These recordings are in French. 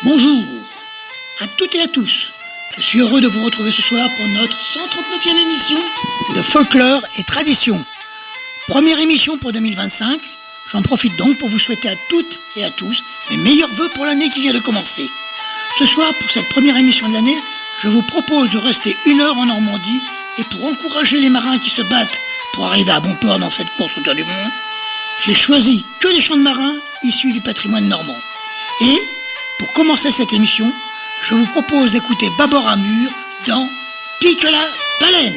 Bonjour à toutes et à tous. Je suis heureux de vous retrouver ce soir pour notre 139e émission de Folklore et Tradition. Première émission pour 2025. J'en profite donc pour vous souhaiter à toutes et à tous mes meilleurs vœux pour l'année qui vient de commencer. Ce soir, pour cette première émission de l'année, je vous propose de rester 1 heure en Normandie et pour encourager les marins qui se battent pour arriver à bon port dans cette course autour du monde, j'ai choisi que des chants de marins issus du patrimoine normand. Et, pour commencer cette émission, je vous propose d'écouter Babor Amur dans Pique la baleine.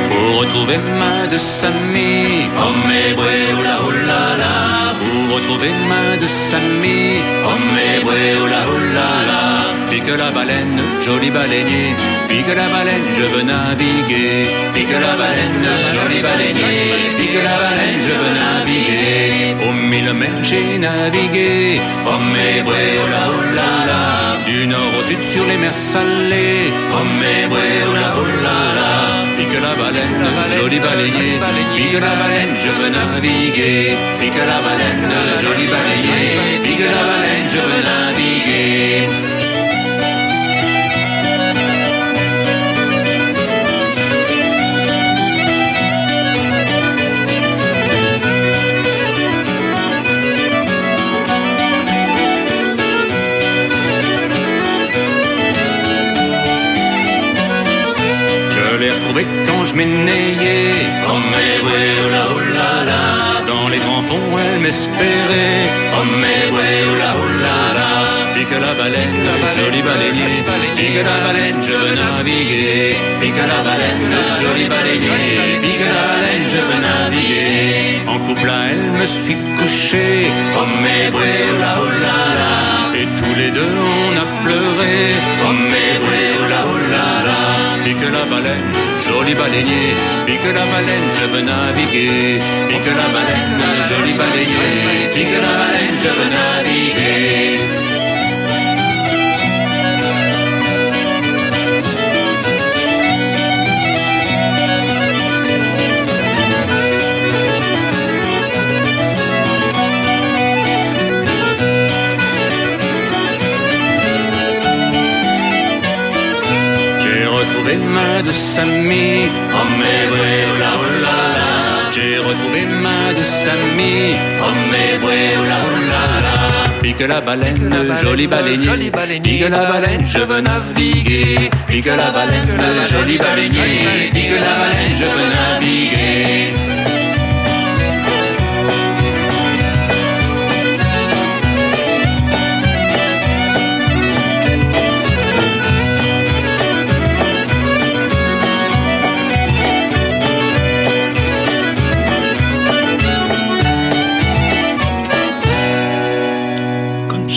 Pour retrouver ma de Samy, oh mais boué oula oula la. Pour retrouver ma de Samy, oh mais boué oula oula la. Pique la baleine, joli baleinier, pique la baleine, je veux naviguer. Pique la baleine, joli baleinier, pique la baleine, je veux naviguer. Aux 1000 mers j'ai navigué, oh mais boué oula oula la. Du nord au sud sur les mers salées, oh mais boué oula oula la. Pique la baleine, joli baleinier, pique la baleine, je veux naviguer. Pique la baleine, joli baleinier, pique la baleine, je veux naviguer. Je l'ai retrouvée quand je m'ennayais, oh mais ouais, oula oula la. Dans les grands fonds elle m'espérait, oh mais ouais, oula oula la. Pique la baleine, joli baleinier, pique la baleine, je veux naviguer. Pique la baleine, joli baleinier, pique la baleine, je veux naviguer. En couple à elle me suis couché, oh mais ouais, oula oula la. Et tous les deux on a pleuré, oh mais ouais, oula oula la. Pique la baleine, joli baleinier, pique la baleine, je veux naviguer. Pique la baleine, joli baleinier, pique la baleine, je veux naviguer. Retrouvé ma de Samy, oh mais ouais, oula oula la. J'ai retrouvé ma de Samy, oh mais ouais, oula oula la. Pique la baleine, joli baleinier, pique la baleine, je veux naviguer. Pique la baleine, joli baleinier, pique la baleine, je veux naviguer.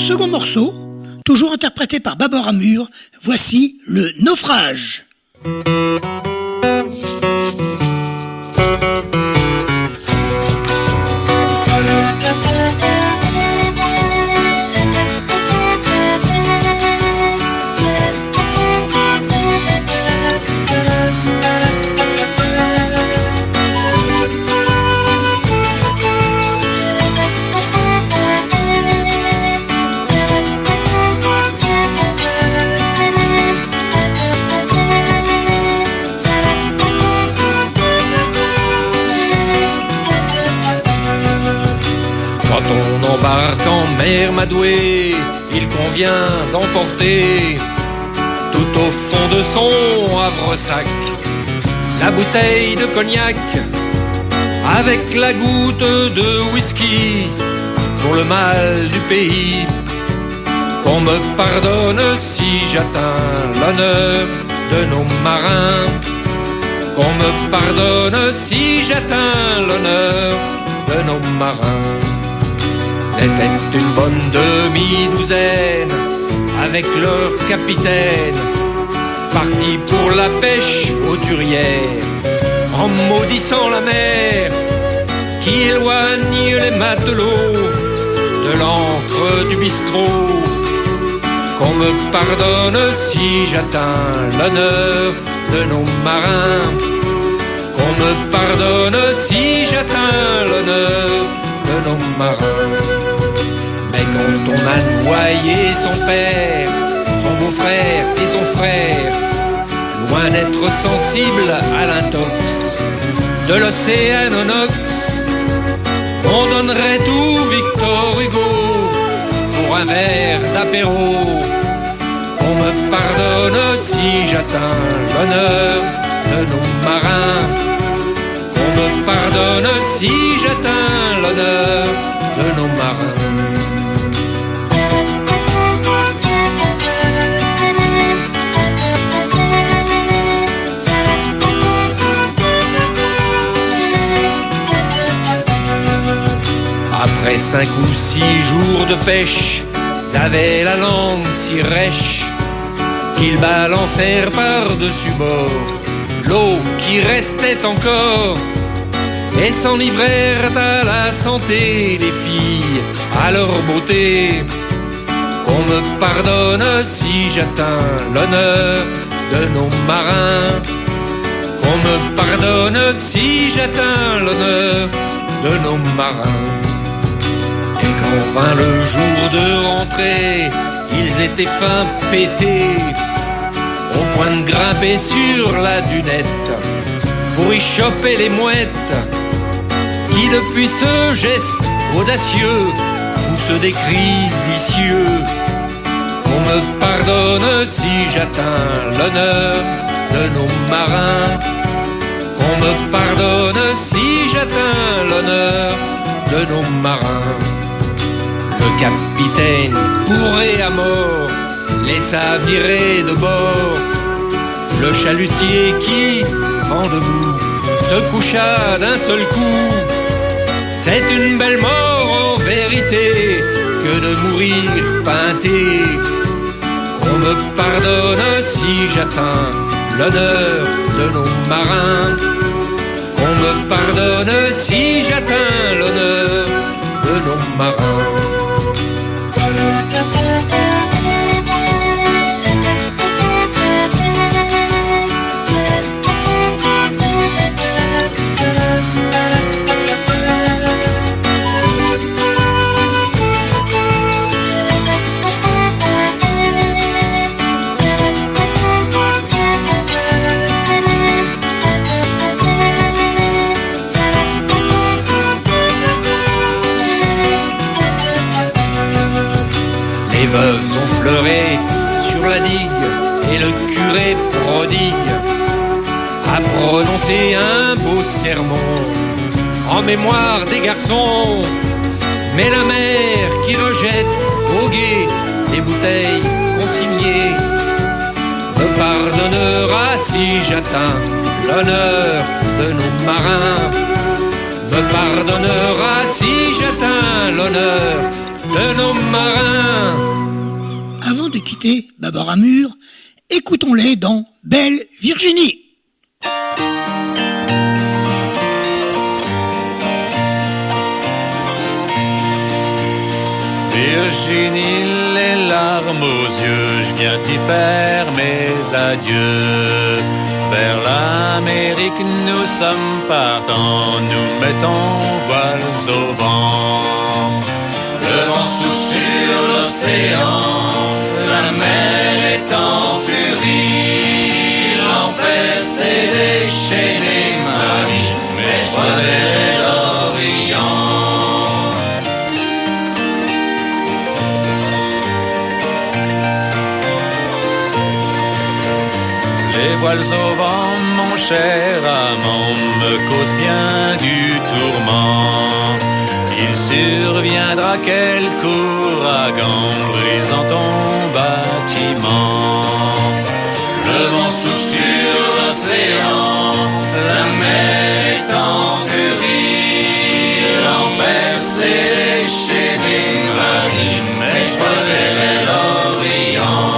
Second morceau, toujours interprété par Babor Amur, voici le naufrage. Mer Madoué, il convient d'emporter tout au fond de son havresac la bouteille de cognac avec la goutte de whisky pour le mal du pays. Qu'on me pardonne si j'atteins l'honneur de nos marins. Qu'on me pardonne si j'atteins l'honneur de nos marins. C'était une bonne demi-douzaine avec leur capitaine, partis pour la pêche aux durières, en maudissant la mer qui éloigne les matelots de l'encre du bistrot. Qu'on me pardonne si j'atteins l'honneur de nos marins. Qu'on me pardonne si j'atteins l'honneur de nos marins. Mais quand on a noyé son père, son beau-frère et son frère, loin d'être sensible à l'intox de l'océan Onox, on donnerait tout Victor Hugo pour un verre d'apéro. On me pardonne si j'atteins l'honneur de nos marins. On me pardonne si j'atteins l'honneur de nos marins. Après 5 ou 6 jours de pêche, ils avaient la langue si rêche qu'ils balancèrent par-dessus bord l'eau qui restait encore et s'enivrèrent à la santé des filles, à leur beauté. Qu'on me pardonne si j'atteins l'honneur de nos marins. Qu'on me pardonne si j'atteins l'honneur de nos marins. Et quand vint le jour de rentrer, ils étaient fin pétés, au point de grimper sur la dunette pour y choper les mouettes qui depuis ce geste audacieux poussent des cris vicieux. Qu'on me pardonne si j'atteins l'honneur de nos marins. Qu'on me pardonne si j'atteins l'honneur de nos marins. Le capitaine, bourré à mort, laissa virer de bord le chalutier qui, vent debout, se coucha d'un seul coup. C'est une belle mort en vérité que de mourir peinté. Qu'on me pardonne si j'atteins l'honneur de nos marins. Qu'on me pardonne si j'atteins l'honneur de nos marins. Les veuves ont pleuré sur la digue et le curé prodigue a prononcé un beau sermon en mémoire des garçons. Mais la mère qui rejette au guet les bouteilles consignées me pardonnera si j'atteins l'honneur de nos marins. Me pardonnera si j'atteins l'honneur de nos marins. Avant de quitter Barbara Mur, écoutons-les dans Belle Virginie. Virginie, les larmes aux yeux, je viens t'y faire mes adieux. Vers l'Amérique nous sommes partants, nous mettons voiles au vent. Le vent souffle sur l'océan, la mer est en furie. L'enfer s'est déchaîné, Marie, mais je reverrai l'Orient. Les voiles au vent, mon cher amant, me causent bien du tourment. Il surviendra quelque ouragan brisant ton bâtiment. Le vent souffle sur l'océan, la mer est en furie. L'enfer s'est déchaîné, Marie, mais je reverrai l'Orient.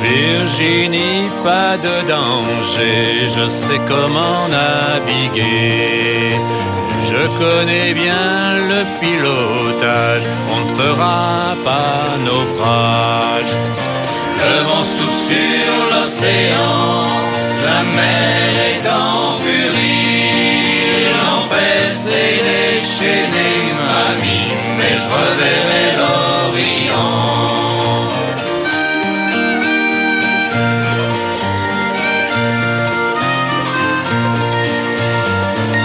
Virginie, pas de danger, je sais comment naviguer. Je connais bien le pilotage, on ne fera pas naufrage. Le vent souffle sur l'océan, la mer est en furie. L'enfer s'est déchaîné, mamie, mais je reverrai l'Orient.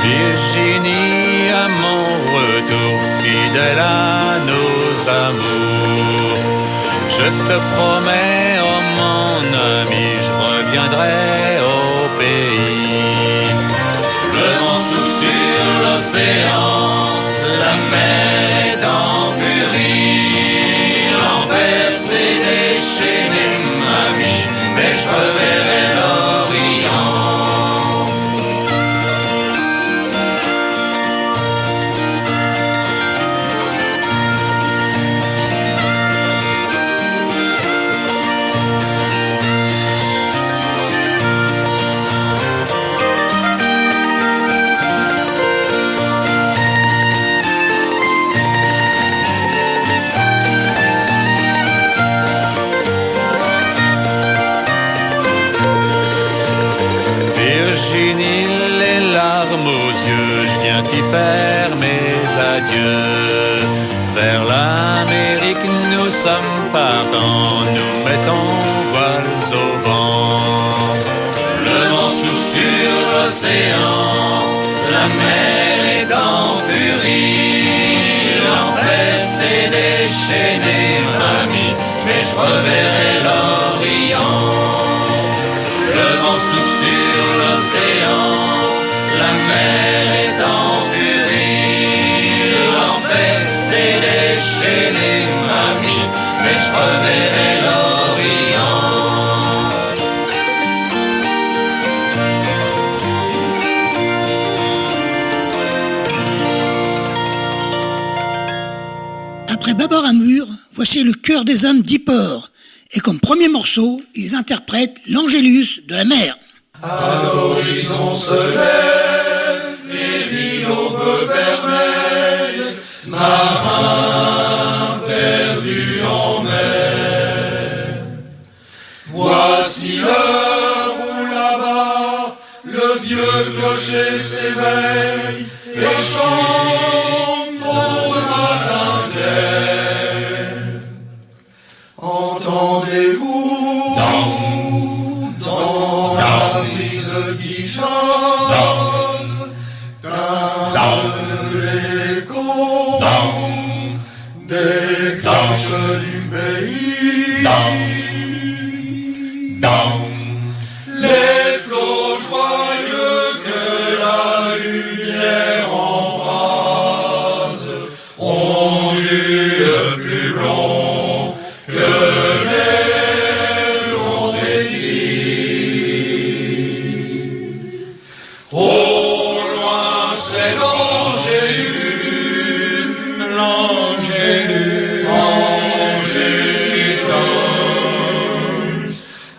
Virginie, à mon retour, fidèle à nos amours, je te promets, oh mon ami, je reviendrai au pays. Le vent souffle sur l'océan, la mer est en furie. L'enfer s'est déchaîné, mamie, mais je reverrai l'Orient. Virginie, les larmes aux yeux, je viens t'y faire mes adieux. Vers l'Amérique nous sommes partants, nous mettons voiles au vent. Le vent souffle sur l'océan, la mer est en furie. L'enfer s'est déchaîné, mamie, mais je reverrai l'Orient. Le vent souffle sur l'océan, la mer est en furie. L'enfer s'est déchaîné, mamie, mais je reverrai l'Orient. Après Babar Amur, voici le Chœur des âmes d'Yport. Et comme premier morceau, ils interprètent l'Angélus de la mer. À l'horizon se lève les l'aube vermeille, marin perdu en mer. Voici l'heure où là-bas le vieux clocher s'éveille et chante pour le matin clair. Entendez-vous dans la brise qui chante, l'écho des cloches du pays, les flots joyeux que la lumière embrase ont eu le plus blond que les longs aiguilles. Au loin c'est l'Angélus,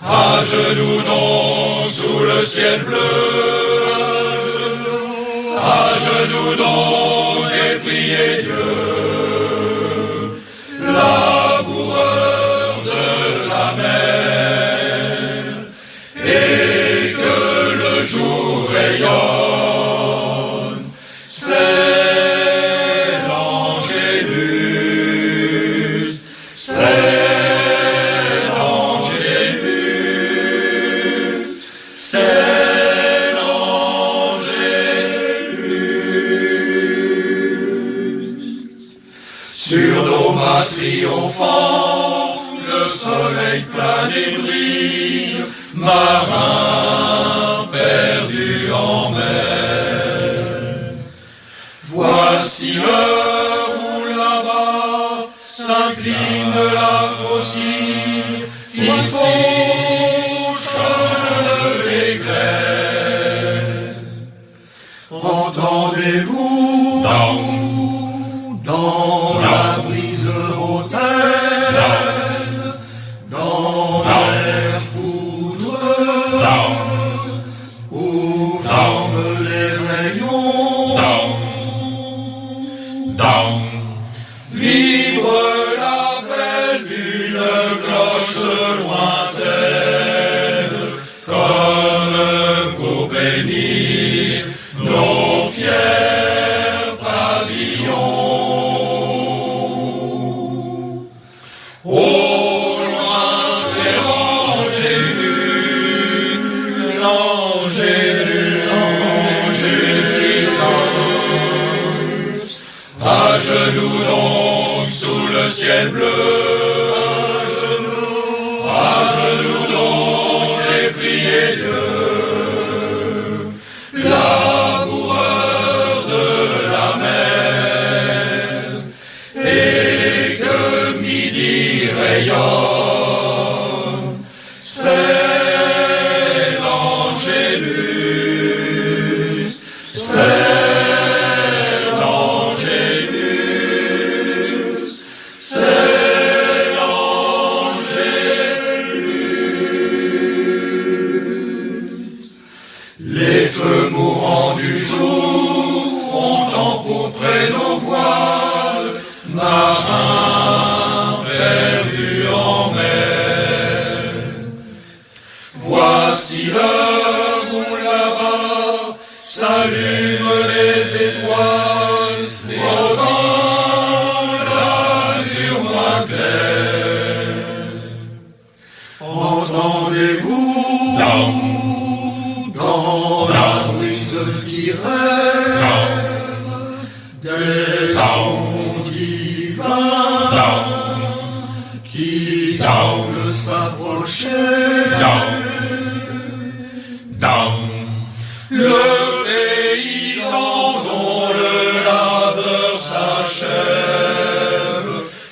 à genoux donc sous le ciel bleu, à genoux donc et priez Dieu, laboureur de la mer, et que le jour rayonne, c'est l'Angélus, c'est l'Angélus, c'est l'Angélus. Sur nos mâts triomphants, le soleil plane et brille, marin perdu en mer. Voici l'heure où là-bas s'incline la faucille, il fauche l'éclair. Entendez-vous dans la brise hautaine, dans l'air cloches lointaines, comme pour bénir nos fiers pavillons. Au loin c'est l'angélus, à genoux donc sous le ciel bleu, à genoux donc et priez Dieu, laboureur de la mer, et que midi rayonne, c'est l'angélus, c'est l'angélus, c'est l'angélus. Les feux mourants du jour ont empourpré nos voiles, marins perdus en mer. Voici l'heure où là-bas s'allument les étoiles, posant l'azur moins clair. Entendez-vous dans la brise qui rêve des sons divins qui semblent s'approcher? Le paysan dont le labeur s'achève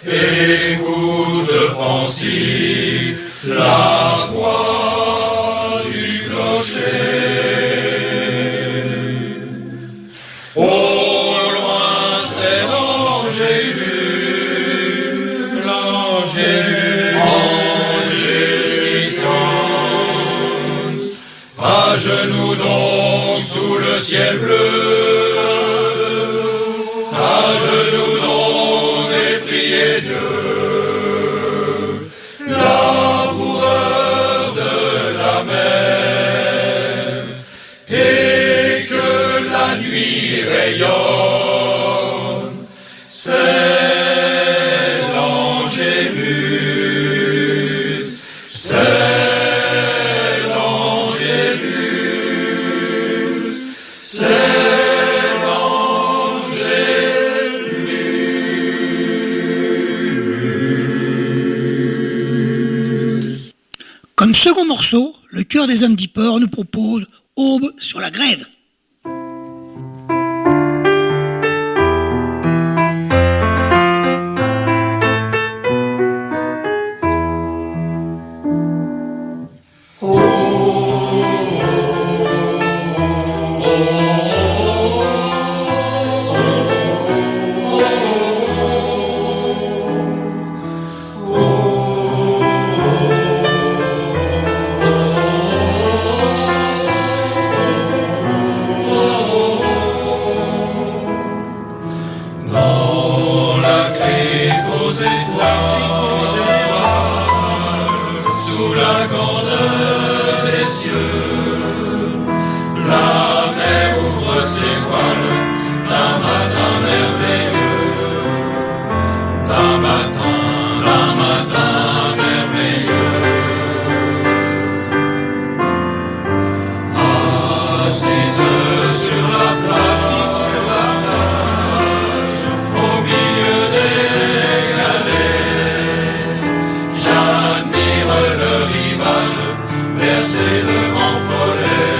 écoute pensif la voix du clocher. Au loin c'est l'angélus, l'angélus qui sonne, à genoux donc sous le ciel bleu, à genoux donc et priez Dieu, laboureur de la mer, et que la nuit rayonne, c'est l'angélus, c'est l'angélus, c'est l'angélus. Comme second morceau, le Chœur des Hommes d'Yport nous propose Aube sur la grève. Dans la crique aux étoiles, sous la candeur des cieux, la mer ouvre ses voiles d'un matin merveilleux, d'un matin merveilleux. Assise sur la plage, au milieu des galets, j'admire le rivage bercé de vent follet,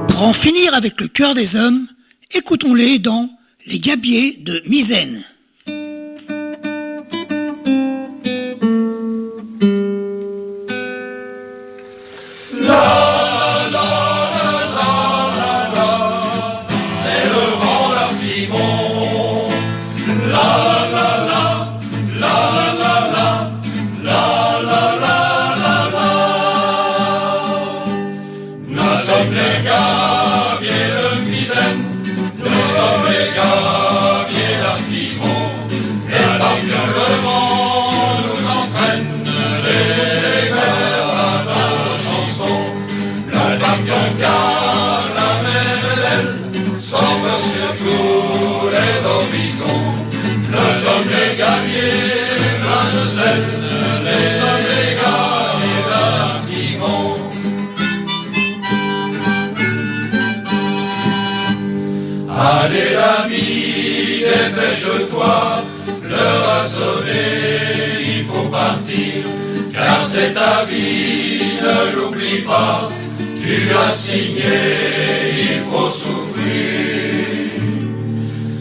Pour en finir avec le cœur des hommes, écoutons-les dans Les Gabiers de Misène. Allez l'ami, dépêche-toi, l'heure a sonné, il faut partir, car c'est ta vie, ne l'oublie pas, tu as signé, il faut souffrir.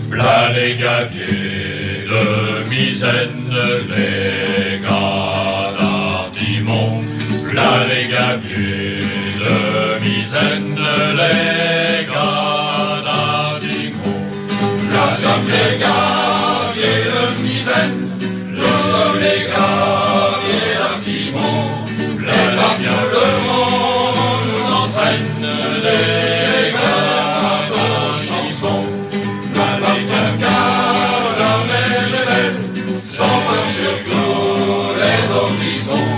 V'là les gabiers de Misène, les gars d'Artimon, v'là les gabiers de Misène, les gars. Nous sommes les gabiers de Misène, nous sommes les gabiers d'Artimon, les barques de vent nous entraînent, les gars de chansons, la car la mer est belle, sans peur sur tous les horizons,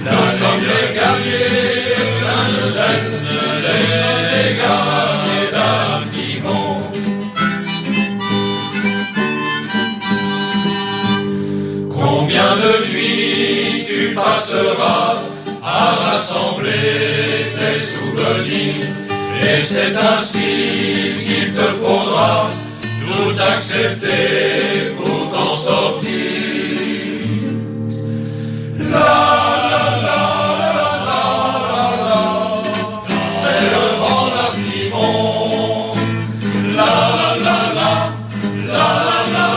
nous sommes les gabiers pleins de zèle, les gabiers d'Artimon. Combien de nuits tu passeras à rassembler tes souvenirs, et c'est ainsi qu'il te faudra tout accepter pour t'en sortir. La la la la la la la, c'est le vent d'Artimon. La la la la la la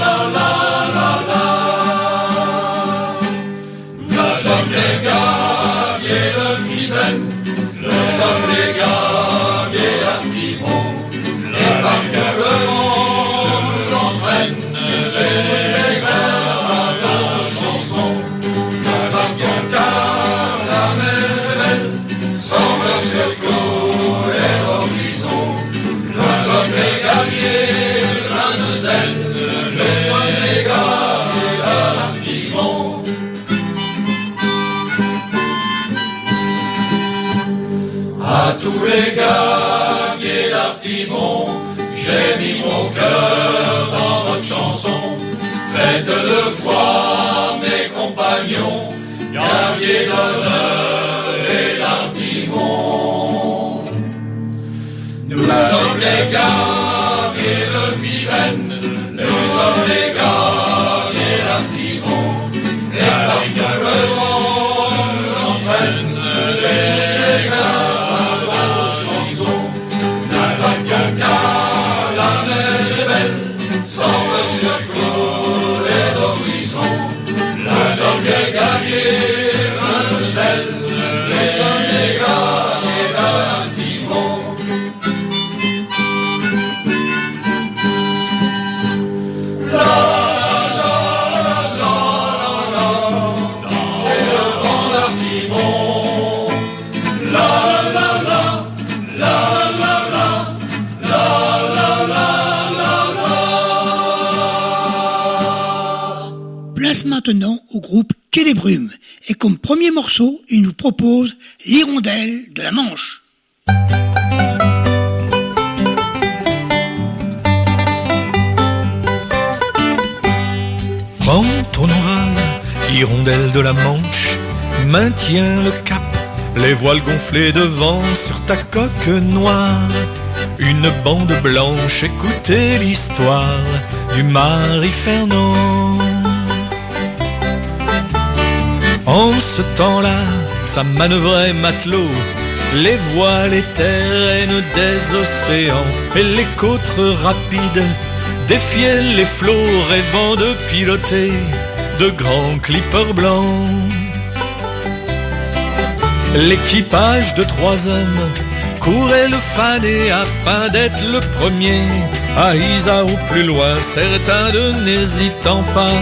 la la la la. Nous sommes les gabiers de Misène, nous sommes les gabiers d'Artimon, les barques de vent nous entraînent, c'est gars de chansons, la barque car la mer est belle, sans peur sur tous les horizons, nous sommes les gabiers pleins de zèle, nous sommes les gabiers d'Artimon. À tous les gabiers d'Artimon, j'ai mis mon cœur dans votre chanson. Faites de foi, mes compagnons, gabiers d'honneur et d'Artimon. Nous sommes les gabiers de Misène, nous sommes les gabiers d'Artimon, Place maintenant au groupe Quai des Brumes. Et comme premier morceau, il nous propose l'Hirondelle de la Manche. Prends ton envol, hirondelle de la Manche, maintiens le cap, les voiles gonflées devant sur ta coque noire. Une bande blanche, écoutez l'histoire du Marie Fernand. En ce temps-là, ça manœuvrait matelot, les voiles étaient reines des océans, et les côtes rapides défiaient les flots, rêvant de piloter de grands clippers blancs. L'équipage de 3 hommes courait le fané afin d'être le premier à Isa au plus loin, certains de n'hésitant pas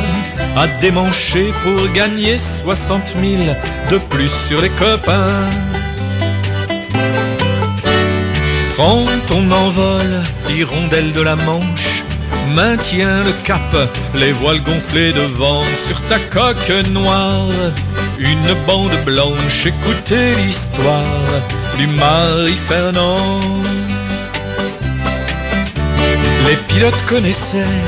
à démancher pour gagner 60 000 de plus sur les copains. Prends ton envol, hirondelle de la Manche, maintiens le cap, les voiles gonflées devant sur ta coque noire. Une bande blanche, écoutez l'histoire du Marie Fernand. Les pilotes connaissaient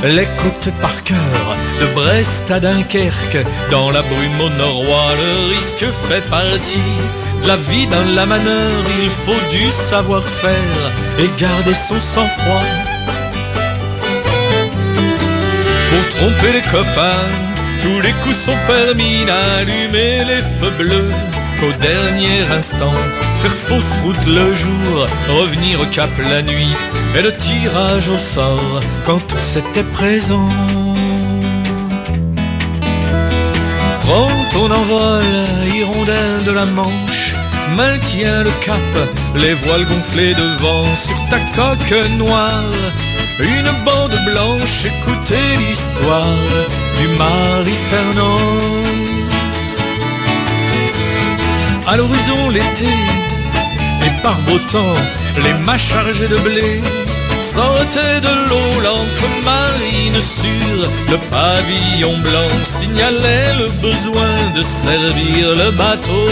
les côtes par cœur, de Brest à Dunkerque, dans la brume au noroît, le risque fait partie de la vie dans la manœuvre. Il faut du savoir-faire et garder son sang-froid. Pour tromper les copains, tous les coups sont permis, d'allumer les feux bleus qu'au dernier instant, faire fausse route le jour, revenir au cap la nuit, et le tirage au sort quand tous étaient présents. Prends ton envol, hirondelle de la Manche, maintiens le cap, les voiles gonflées devant sur ta coque noire. Une bande blanche, écoutez l'histoire du Marie Fernand. À l'horizon l'été, et par beau temps, les mâts chargés de blé sortaient de l'eau, l'ancre marine sur le pavillon blanc signalait le besoin de servir le bateau.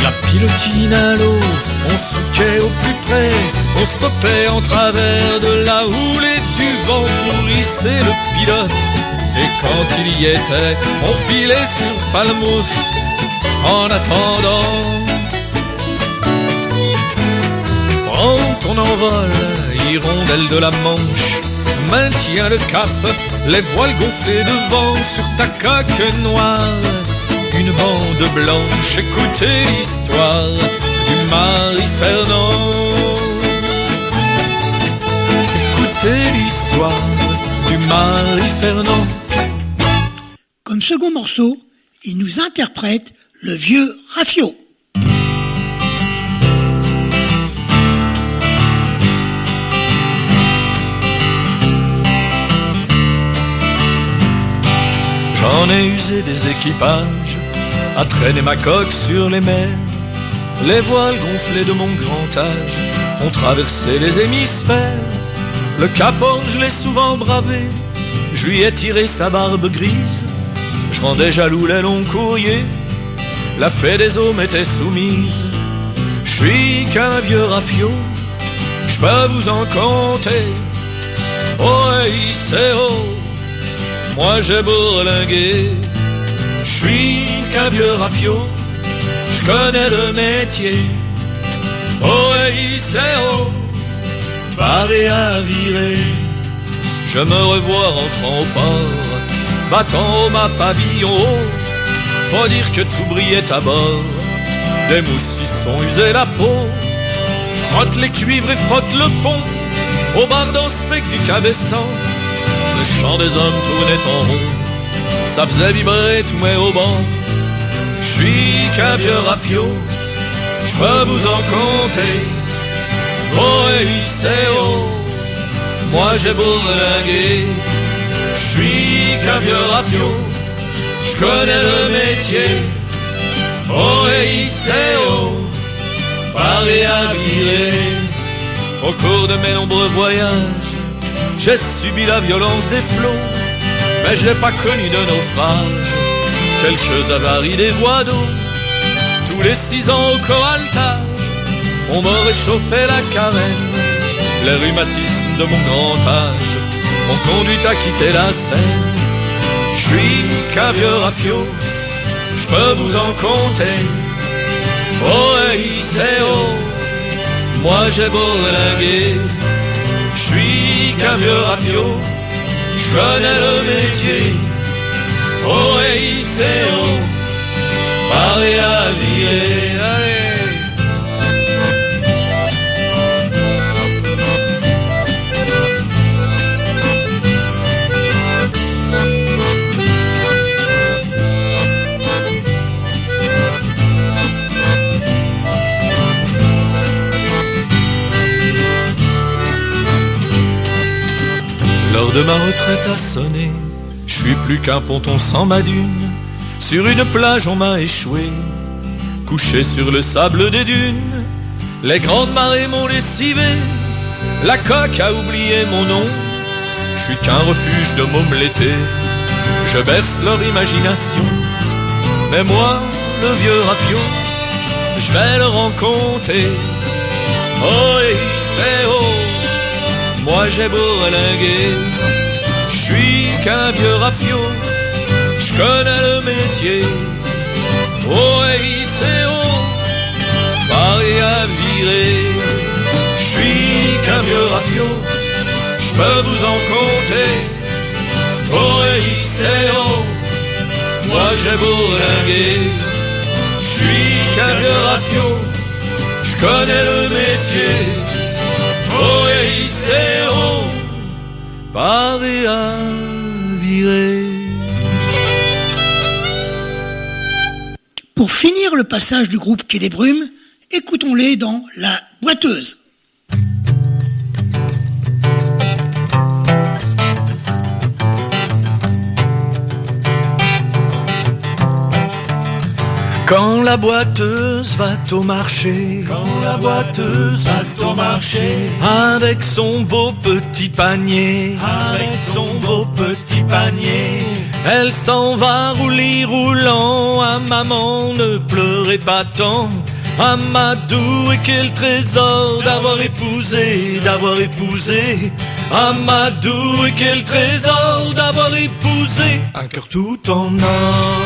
La pilotine à l'eau, on souquait au plus près, on stoppait en travers de la houle et du vent pour hisser le pilote. Et quand il y était, on filait sur Falmouth en attendant. Prends ton envol, hirondelle de la Manche, maintiens le cap, les voiles gonflées devant sur ta coque noire. Une bande blanche, écoutez l'histoire du Marie Fernand. Écoutez l'histoire du Marie Fernand. Comme second morceau, il nous interprète le vieux Rafio. J'en ai usé des équipages à traîner ma coque sur les mers. Les voiles gonflées de mon grand âge ont traversé les hémisphères. Le Cap Horn, je l'ai souvent bravé, je lui ai tiré sa barbe grise. Je rendais jaloux les longs courriers, la fée des eaux m'était soumise. Je suis qu'un vieux rafio, je peux vous en compter. Oh, c'est oh, moi j'ai bourlingué. Je suis qu'un vieux rafio, je connais le métier. Oh, c'est oh, barré à virer. Je me revois rentrant au port, battant au mât pavillon haut. Faut dire que tout brillait à bord, des moussissons usaient la peau. Frotte les cuivres et frotte le pont, au bar d'un spec du cabestan. Le chant des hommes tournait en rond, ça faisait vibrer tous mes haubans. Je suis qu'un vieux rafio, je peux vous en compter. Oh, c'est oh, moi j'ai bourlingué. Je suis qu'un vieux rafio, je connais le métier. Oh, c'est oh, paré à virer. Au cours de mes nombreux voyages, J'ai subi la violence des flots, mais je n'ai pas connu de naufrage. Quelques avaries des voies d'eau, tous les 6 ans au coaltage, on m'a réchauffé la carène. Les rhumatismes de mon grand âge m'ont conduit à quitter la Seine. Je suis qu'un vieux rafio, je peux vous en compter. Oh hey, c'est oh, moi j'ai bourlingué. Je suis qu'un vieux rafio, je connais le métier. Oh hey, c'est oh, Paris à virer. Allez. L'heure de ma retraite a sonné, je suis plus qu'un ponton sans ma dune. Sur une plage on m'a échoué, couché sur le sable des dunes. Les grandes marées m'ont lessivé, la coque a oublié mon nom. Je suis qu'un refuge de mômes l'été, je berce leur imagination. Mais moi, le vieux rafio, je vais le rencontrer. Oh et c'est oh, moi j'ai bourlingué. Je suis qu'un vieux rafio, je connais le métier. Oh hey, c'est oh, Paris à virer. Je suis qu'un vieux rafio, je peux vous en compter. Oh hey, c'est oh, moi j'ai bourlingué. Je suis qu'un vieux rafio, je connais le métier. Oh hey, c'est oh, Paris à virer. Pour finir le passage du groupe Quai des Brumes, écoutons-les dans La Boiteuse. Quand la boiteuse va au marché, quand la boiteuse va au marché, avec son beau petit panier, avec son beau petit panier, elle s'en va roulis roulant. Ah maman, ne pleurez pas tant. Amadou, et quel trésor d'avoir épousé, d'avoir épousé. Amadou, et quel trésor d'avoir épousé un cœur tout en or.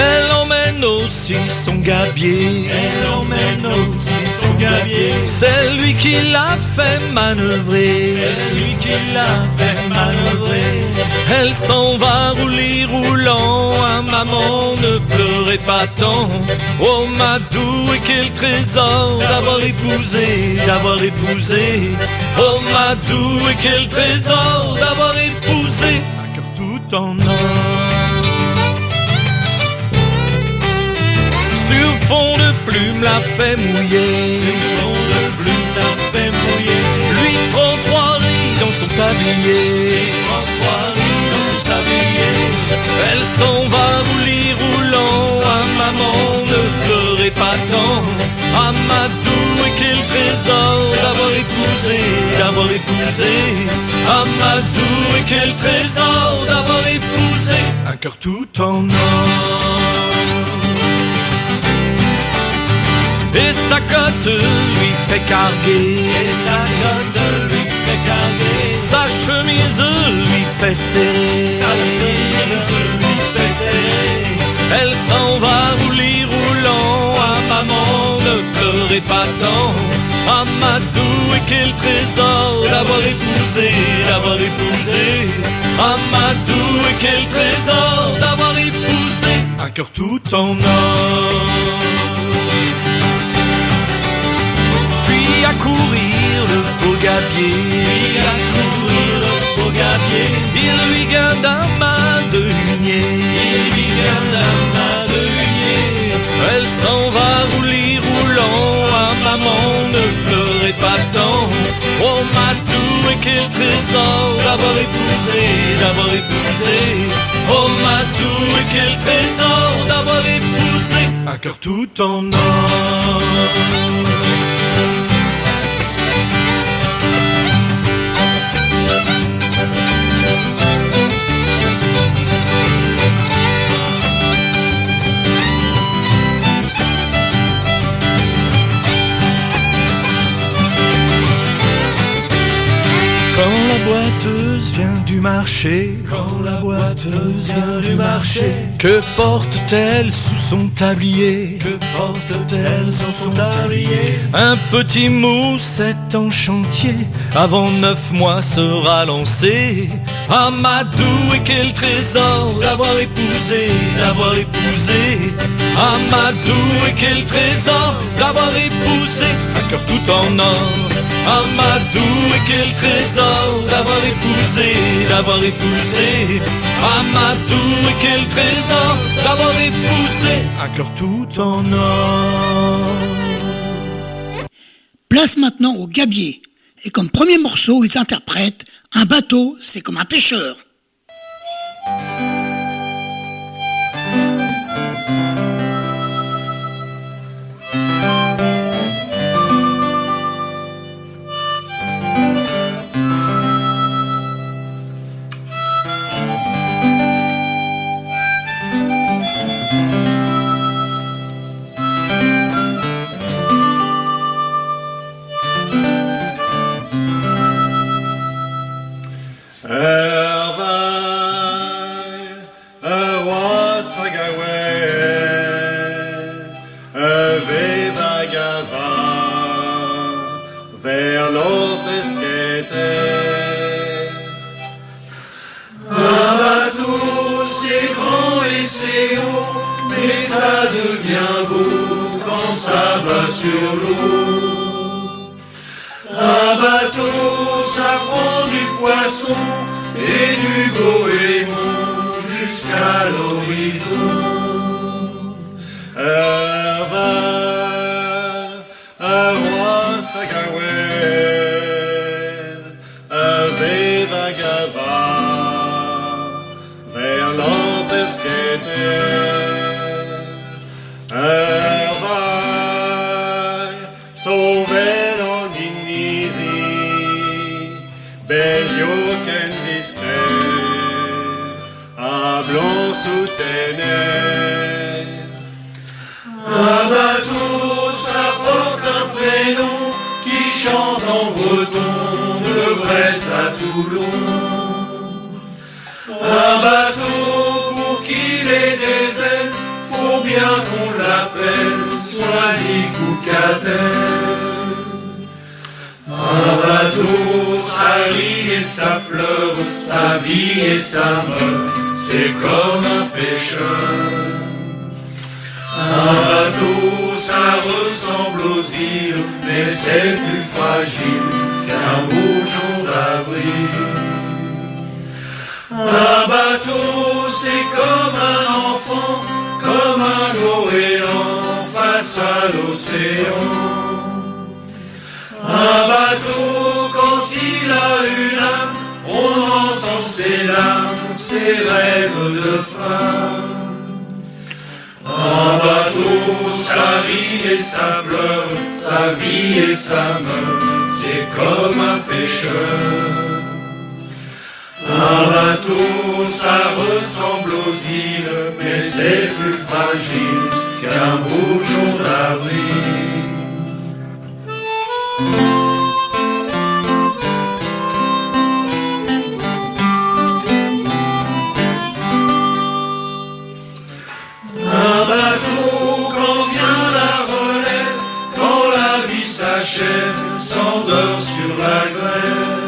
Elle emmène aussi son gabier, elle emmène aussi son gabier. C'est lui qui l'a fait manœuvrer, c'est lui qui l'a fait manœuvrer. Elle s'en va roulis roulant. Ah maman, ne pleurez pas tant. Oh Madou, et quel trésor d'avoir épousé, d'avoir épousé. Oh Madou, et quel trésor d'avoir épousé un cœur tout en or. Sur fond de plume la fait mouiller, sur fond de plume la fait mouiller. Lui prend 3 riz dans son tablier, lui prend 3 riz dans son tablier. Elle s'en va roulis roulant. Ah maman, ne pleurez pas tant. Amadou, et quel trésor d'avoir épousé, d'avoir épousé. Amadou, et quel trésor d'avoir épousé un cœur tout en or. Et sa cote lui fait carguer, et sa cote lui fait carguer. Sa chemise lui fait serrer, sa chemise lui fait serrer. Elle s'en va roulis roulant. Ah maman, ne pleurez pas tant. Amadou, et quel trésor d'avoir épousé, d'avoir épousé. Amadou, et quel trésor d'avoir épousé un cœur tout en or. À courir le beau gabier, puis à courir le beau gabier, il lui garde un mât de hunier, il lui garde un mât de hunier. Elle s'en va roulis roulant. Ah maman, ne pleurez pas tant. Oh Madou, et quel trésor d'avoir épousé, d'avoir épousé. Oh Madou, et quel trésor d'avoir épousé un cœur tout en or. Quand la boiteuse vient du marché, quand la boiteuse vient du marché, que porte-t-elle sous son tablier? Que porte-t-elle sous son tablier? Un petit mousset en chantier, avant 9 mois sera lancé. Amadou, et quel trésor d'avoir épousé, d'avoir épousé. Amadou, et quel trésor d'avoir épousé un cœur tout en or. Amadou, et quel trésor d'avoir épousé, d'avoir épousé. Amadou, et quel trésor d'avoir épousé un cœur tout en or. Place maintenant au gabier. Et comme premier morceau, ils interprètent Un bateau, c'est comme un pêcheur. Vers l'autre un bateau, c'est grand et c'est haut, mais ça devient beau quand ça va sur l'eau. Un bateau, ça prend du poisson et du goémon jusqu'à l'horizon. Un roi Sagawen, Vevagava, vers l'empesquete. Sauver en Inisi, Belgio qu'en viste, à blanc sous ténèbres. Un bateau, ça porte un prénom qui chante en breton de Brest à Toulon. Un bateau pour qu'il ait des ailes, faut bien qu'on l'appelle Soisic ou Catel. Un bateau, ça rit et ça pleure, ça vit et ça meurt, c'est comme un pêcheur. Un bateau, ça ressemble aux îles, mais c'est plus fragile qu'un bourgeon d'avril. Un bateau, c'est comme un enfant, comme un goéland face à l'océan. Un bateau, quand il a une âme, on entend ses larmes, ses rêves de femme. Un bateau, ça rit et ça pleure, ça vit et ça meurt, c'est comme un pêcheur. Un bateau, ça ressemble aux îles, mais c'est plus fragile qu'un bourgeon d'avril. Un bateau, quand vient la relève, quand la vie s'achève, s'endort sur la grève.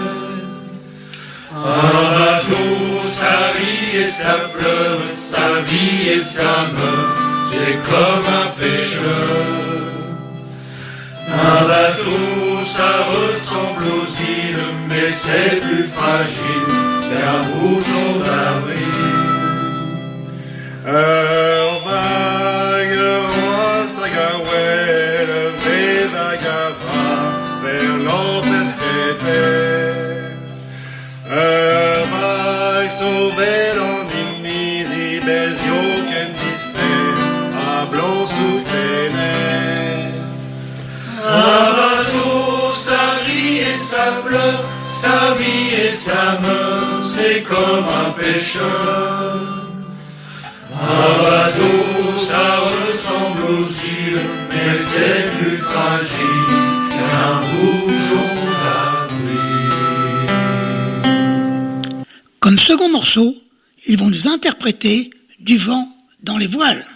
Un bateau, ça rit et ça pleure, ça vit et ça meurt, c'est comme un pêcheur. Un bateau, ça ressemble aux îles, mais c'est plus fragile qu'un bourgeon d'avril. Vague roi Sagawen, Vevagava, vers l'empesquete. Vague sauver en Inisi, Besio qu'en viste, à blanc sous ténèbres. Un bateau, ça rit et ça pleure, ça vit et ça meurt, c'est comme un pêcheur. Un bateau, ça ressemble aux îles, mais c'est plus fragile qu'un bourgeon d'avril. second morceau, ils vont nous interpréter Du vent dans les voiles.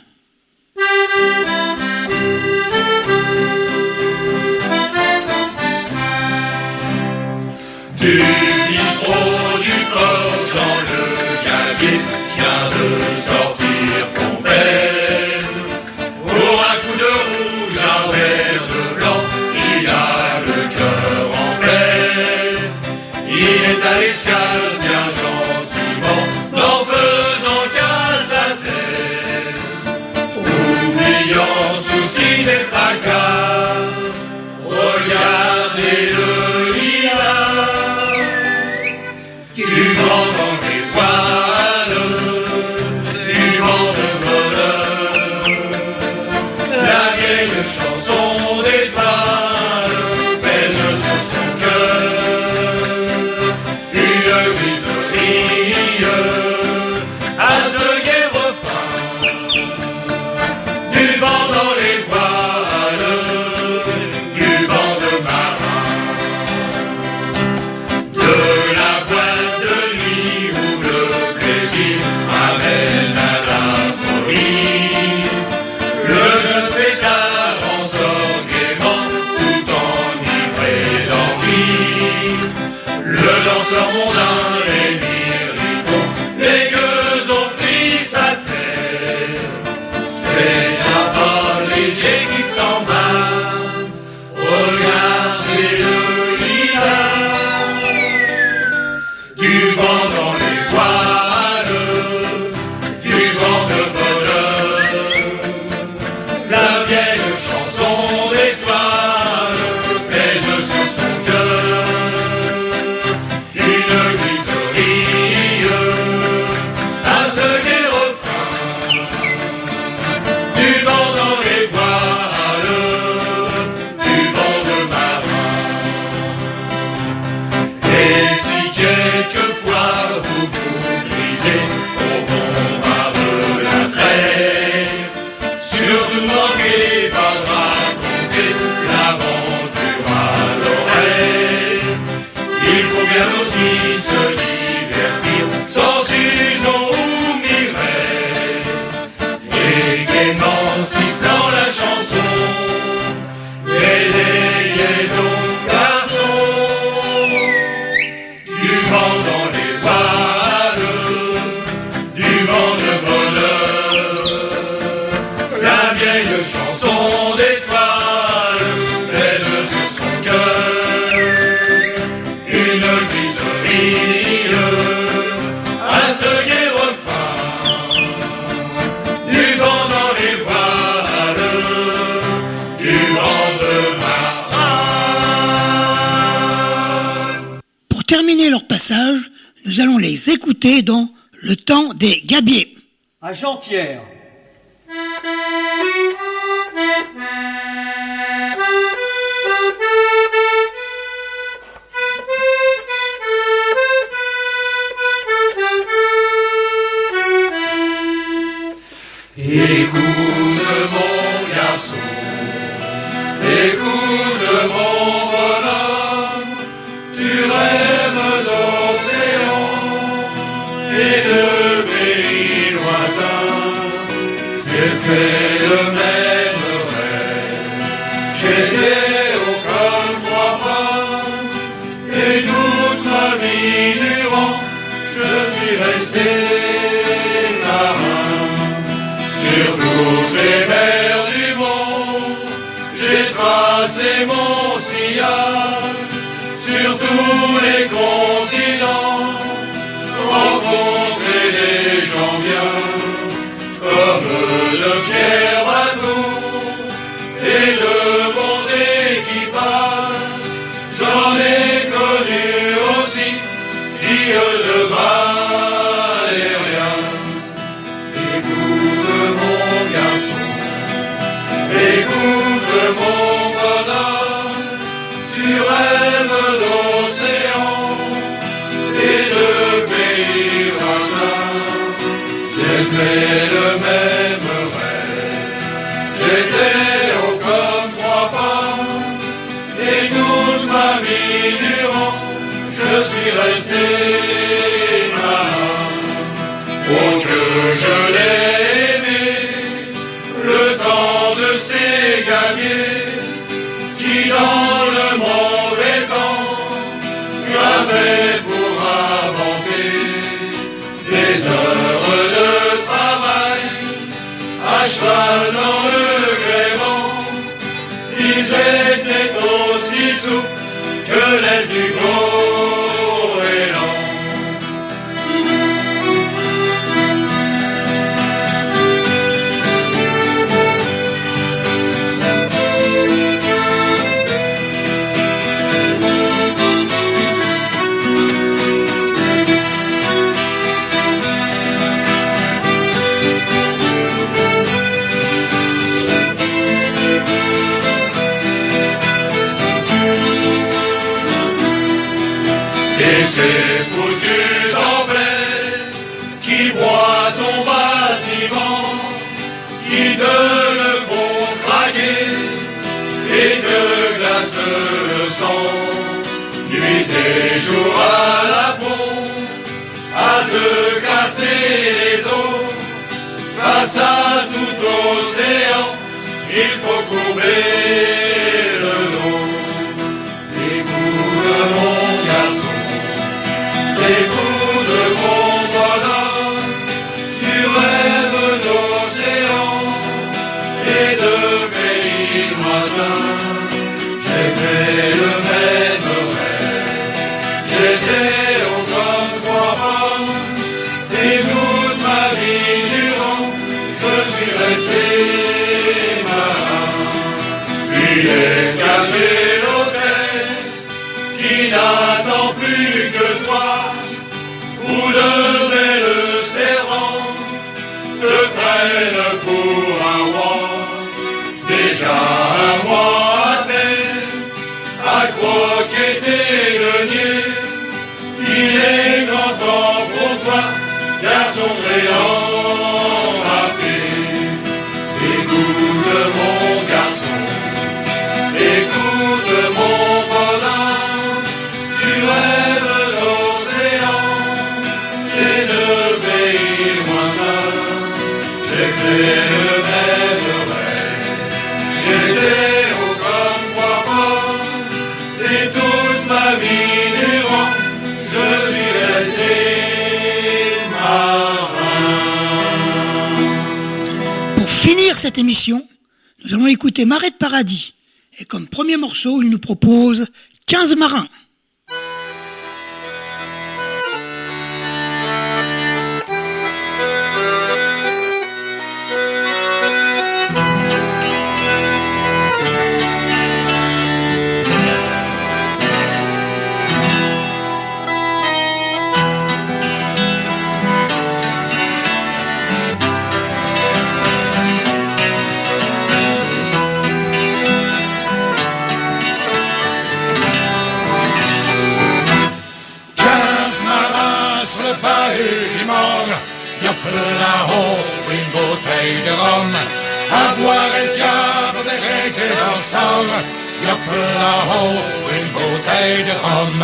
Du bistrot du port, Jean le gabier vient de sortir ton peine. Pour un coup de rouge, un verre de blanc, il a le cœur en fer. Il est à l'escale bien gentiment, n'en faisant qu'à sa terre. Oubliant soucis et fracas, regardez-le. Du vent dans les voiles, du vent de bonheur, la vieille chanson d'étoiles pèse sur son cœur. Une griserie à ce gai refrain, du vent dans les voiles, du vent de marin. Amène à la folie. Le jeune fêtard en sort gaiement, tout enivré d'orgie. Le danseur mondain, les mirlicons, les gueux ont pris sa terre. C'est un pas léger qui s'en va. Regardez le lilas, du vent dans les voiles. Aussi se divertir sans Susan ou Mireille, et gaiement sifflant la chanson, ayez donc garçons, du vent dans les voiles, du vent de bonheur, la vieille chanson d'étoiles pèse sur son cœur. À ce gai refrain, du vent dans les voiles, du vent de marin. Pour terminer leur passage, nous allons les écouter dans Le temps des gabiers. À Jean-Pierre. Écoute mon garçon, écoute mon bonhomme, tu rêves d'océan et de pays lointains. J'ai fait le même rêve, j'étais au comme trois pommes, et toute ma vie durant, je suis resté marin. Sur toutes les mers du monde, j'ai tracé mon sillage. Sur tous les continents, rencontrer des gens bien, comme de fiers bateaux et de bons équipages. J'en ai connu aussi, dire de Valérien. Écoute mon bonhomme, tu rêves d'océan et de pays lointains. J'ai fait le même rêve, j'étais haut comme trois pommes, et toute ma vie durant, je suis resté marin. que l'aile du goéland. Et c'est foutu d'emblée qui broie ton bâtiment, qui te le font craquer et te glace le sang, nuit et jour à la pompe, à te casser les os. Face à tout océan, il faut courber le dos. Écoute mon garçon, écoute mon bonhomme, tu rêves d'océan et de pays lointains. J'ai fait le même rêve, j'étais au comme trois femmes, et toute ma vie durant, je suis resté marin. Puis est caché l'hôtesse qui n'attend plus que toi, où de belles servantes te prennent pour un roi. Déjà un mois à terre, à croquer tes deniers, il est grand temps pour toi, garçon brillant à paix. Écoute mon garçon, écoute mon bonhomme, tu rêves l'océan et de pays lointains. J'ai fait le même rêve, j'étais au comme trois pommes, et toute ma vie durant, je suis resté marin. Pour finir cette émission, nous allons écouter Marais de Paradis. Et comme premier morceau, il nous propose 15 marins. Y'a là-haut une bouteille de rhum, à boire et le diable avec leur sang. Y'a là-haut une bouteille de rhum.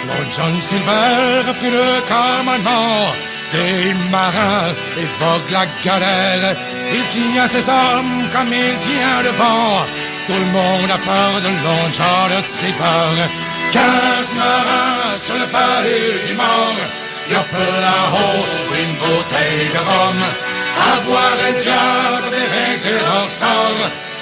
Lord John Silver a pris le commandement des marins et vogue la galère. Il tient ses hommes comme il tient le vent. Tout le monde a peur de Lord John Silver. 15 marins sur le bahut du mort. Y'a là-haut une bouteille de rhum, à boire et le diable avec leur sang.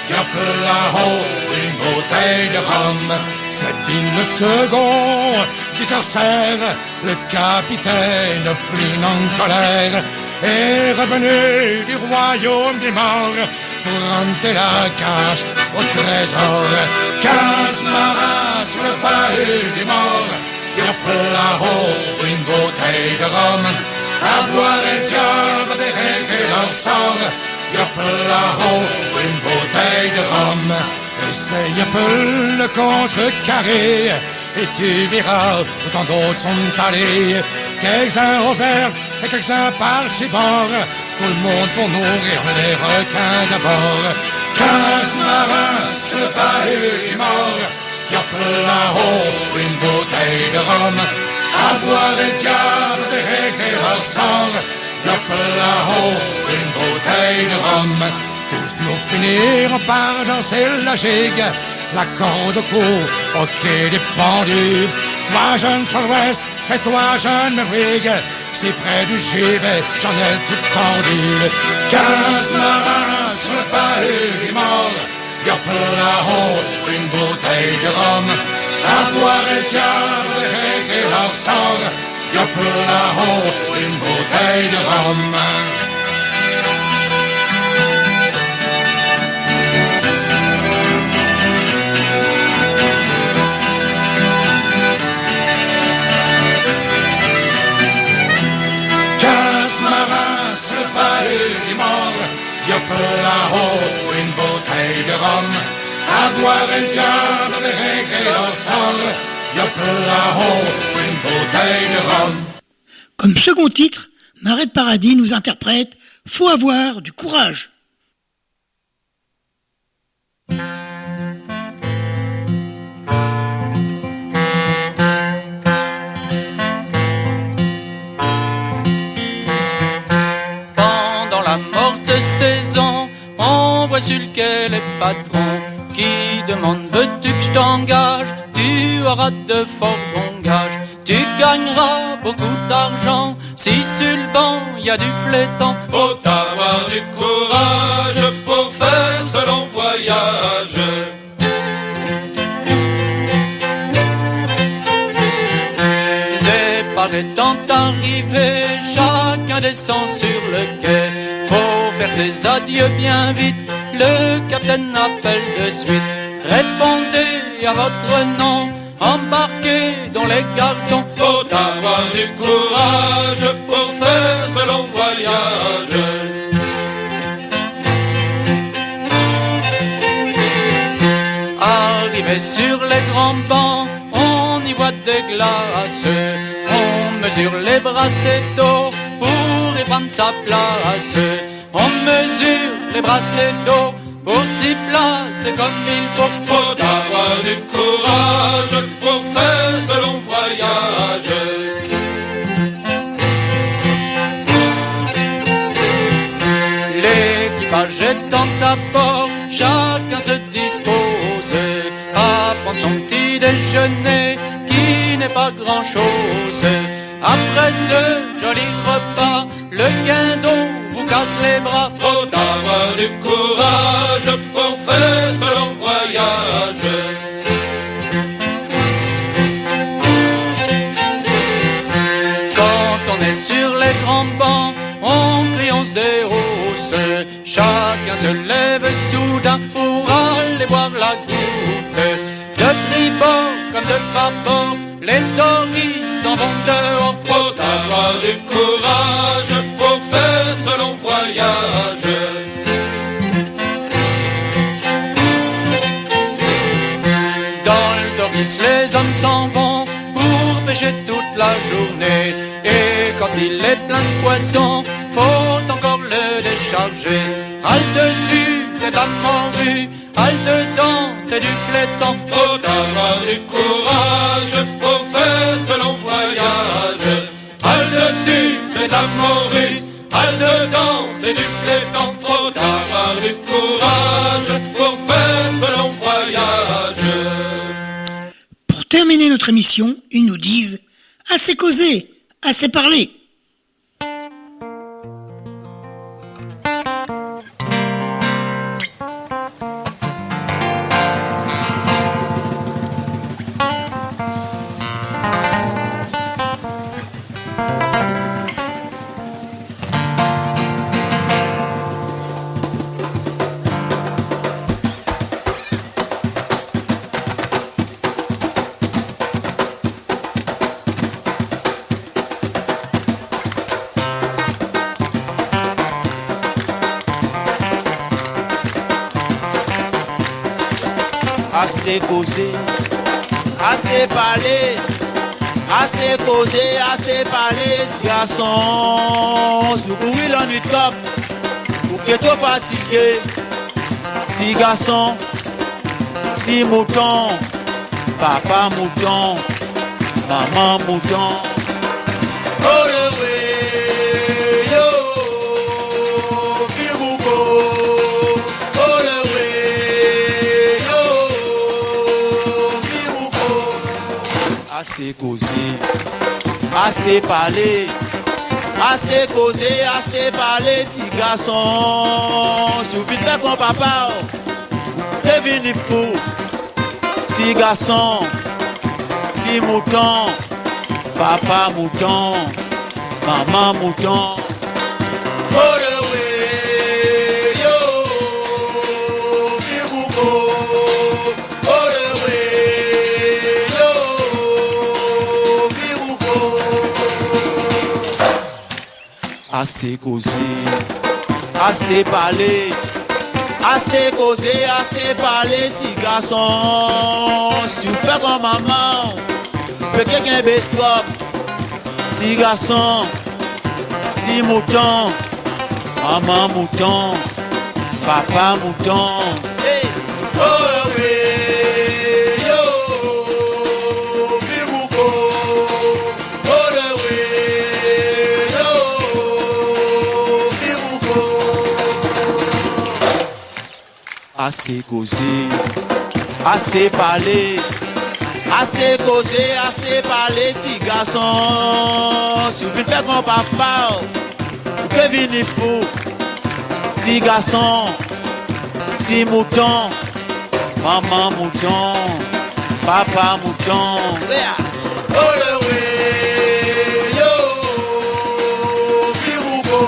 Y'a là-haut une bouteille de rhum. Sabine le second du corsaire, le capitaine Flynn en colère, est revenu du royaume des morts pour rentrer la cache au trésor. 15 marins sur le bahut des morts. Y'a là-haut une bouteille de rhum, à boire et le diable avec leur sang. Y'a là-haut une bouteille de rhum. Essaye un peu le contrecarrer, et tu verras où tant d'autres sont allés. Quelques-uns au vert et quelques-uns par-ci bord, tout le monde pour nourrir les requins d'abord. 15 marins sur le bahut du mort. Y'a là-haut une bouteille de rhum, à boire et le diable avec leur sang. Y'a là-haut une bouteille de rhum. Tous nous finirons par danser la gigue, la corde au cou, au quai des pendus. Toi jeune Far West et toi jeune Merwig, si près du gibet j'en ai tout tendu. 15 marins sur le bahut du mort. Y'a là-haut une bouteille de rhum, à boire et diable et ensemble, y'a pour là-haut une bouteille de rhum. Y'a pour là-haut une bouteille de rhum, à boire un diable avec et ensemble. Y'a pour là-haut une bouteille de rhum. Comme second titre, Marais de Paradis nous interprète Faut avoir du courage. Saison, on voit sur lequel les patrons qui demandent veux-tu que je t'engage, tu auras de fort bons gages, tu gagneras beaucoup d'argent si sur le banc y a du flétan. Faut avoir du courage pour faire ce long voyage. Départ étant arrivé, chacun descend sur le quai. Faut faire ses adieux bien vite, le capitaine appelle de suite. Répondez à votre nom, embarquez dans les garçons. Faut avoir du courage pour faire ce long voyage. Arrivé sur les grands bancs, on y voit des glaces. On mesure les brassées d'eau pour y prendre sa place. On mesure les brassées d'eau pour s'y placer comme il faut. Faut avoir du courage pour faire ce long voyage. L'équipage étant à bord, chacun se dispose à prendre son petit déjeuner qui n'est pas grand chose. Après ce joli repas, le guindon vous casse les bras. Faut avoir du courage pour faire ce long voyage. Quand on est sur les grands bancs, on crie, on se déhausse. Chacun se lève soudain pour aller boire la goutte. De tribord comme de bâbord, les doris s'en vont dehors. Faut avoir du courage pour faire ce long voyage. Dans le doris, les hommes s'en vont pour pêcher toute la journée. Et quand il est plein de poissons, faut encore le décharger. Al dessus, c'est de la morue, al dedans, c'est du flétan. Faut avoir du courage pour faire ce long voyage. Al dessus, c'est de la morue, al dedans, c'est du flétan. Faut avoir du courage pour faire ce long voyage. Pour terminer notre émission, ils nous disent assez causé, assez parlé. Assez causé, assez parlé, assez causé, assez parlé, petit garçon. Secourir l'ennui de cop, pour que trop fatigué. Si garçon, si mouton, papa mouton, maman mouton. Oh le way, yo, Fibouko. Assez causé, assez parlé, assez causé, assez parlé, petit garçon. Si vous vite faire comme papa, devine fou. Si garçon, si mouton, papa mouton, maman mouton. Assez causé, assez parlé, assez causé, assez parlé, si garçon. Si vous faites comme maman, peut quelqu'un bétrop, si garçon, si mouton, maman mouton, papa mouton. Hey. Oh oui, yo, vivouko. Assez causé, assez parlé, assez causé, assez parlé, si garçon. Si vous faites mon papa, que vini fou, si garçon, si mouton, maman mouton, papa mouton. Yeah. Oh le oui, yo, vivouko.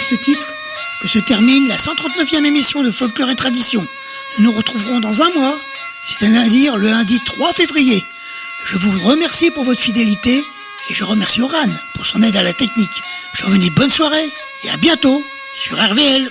Ce titre que se termine la 139e émission de Folklore et Tradition. Nous nous retrouverons dans un mois, c'est-à-dire le lundi 3 février. Je vous remercie pour votre fidélité et je remercie Oran pour son aide à la technique. Je vous dis bonne soirée et à bientôt sur RVL.